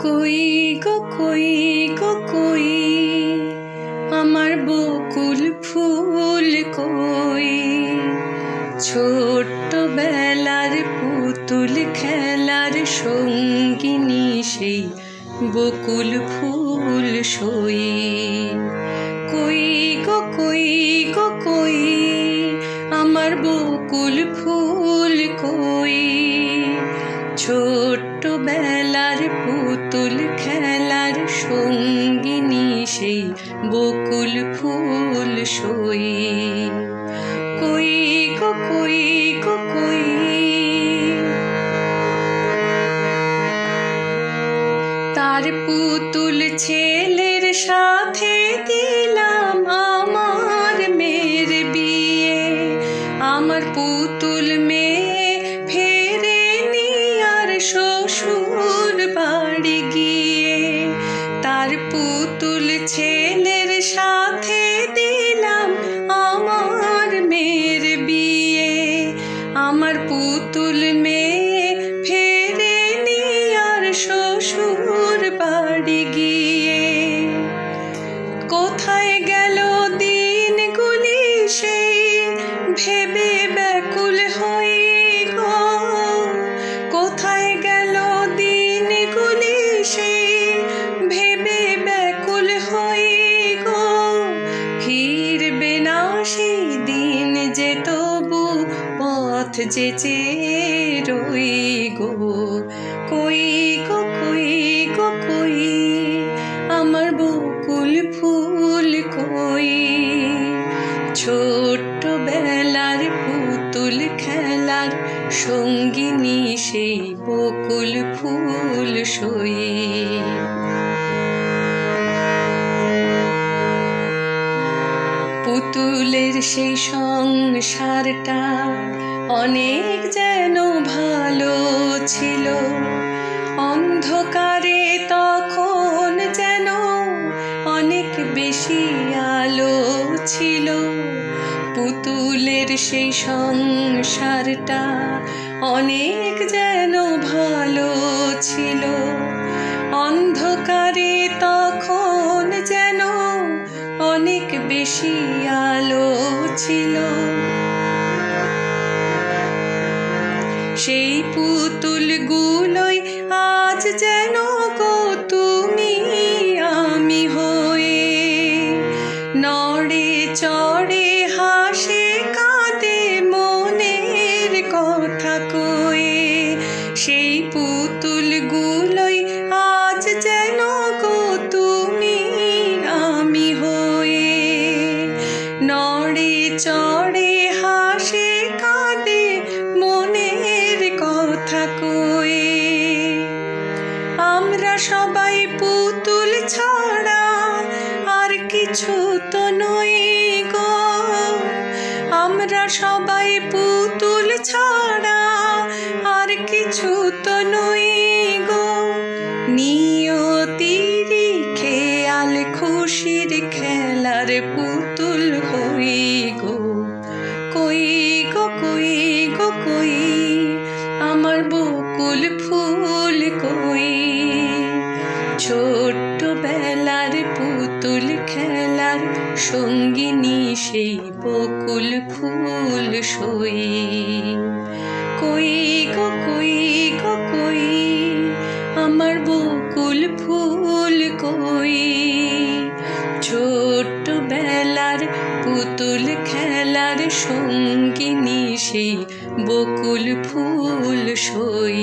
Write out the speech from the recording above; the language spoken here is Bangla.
কই গো কই গো কই আমার বকুল ফুল কই, ছোট্ট বেলার পুতুল খেলার সঙ্গিনী সেই বকুল ফুল সই। কই গো কই গো কই আমার বকুল ফুল কই, ছোট্ট বেলার পুতুল খেলার সঙ্গিনী সেই বকুল ফুল সই। কই গো কই গো কই। তার পুতুল ছেলের সাথে দিলাম আমার মেয়ের বিয়ে, আমার পুতুল মেয়ে ফেরেনি আর শ্বশুর বাড়ি গিয়ে। তার পুতুল ছেলের সাথে দিলাম আমার মেয়ের বিয়ে, আমার পুতুল মেয়ে ফেরেনি আর শ্বশুর বাড়ি গিয়ে। কোথায় গেল দিনগুলি সেই ভেবে ব্যাকুল হই গো, কোথায় গেল দিনগুলি সেই ভেবে ব্যাকুল হই গো। ফিরবে না সেই দিন যে তবু পথ যে চেয়ে রই গো। কই গো কই গো কই আমার বকুল ফুল কই, ছোট্ট বেলার পুতুল খেলার সঙ্গিনী সেই বকুল ফুল সই। পুতুলের সেই সংসারটা অনেক যেন ভালো ছিল, অন্ধকারে তখন যেন অনেক বেশি আলো ছিল। পুতুলের সেই সংসারটা অনেক যেন ভালো ছিল, অন্ধকারে তখন যেন অনেক বেশি আলো ছিল। সেই পুতুলগুলোই আজ যেন গো তুমি আমি হয়ে, নড়ে চড়ে হাসে কাঁদে মনের কথা কয়ে। সেই পুতুলগুলোই আজ যেন গো তুমি আমি হয়ে, নড়ে চড়ে হাসে কাঁদে মনের কথা কয়ে। আমরা সবাই পুতুল ছাড়া আর কিছু তো নই গো, আমরা সবাই পুতুল ছাড়া আর কিছু তো নই গো। নিয়তির খেয়াল খুশির খেলার পুতুল হই গো। কই গো কই গো কই আমার বকুল ফুল কই, ছোট্ট বেলার পুতুল খেলার সঙ্গিনী সেই বকুল ফুল সই। কই গো কই গো কই আমার বকুল ফুল কই, ছোট্ট বেলার পুতুল খেলার সঙ্গিনী সেই বকুল ফুল সই।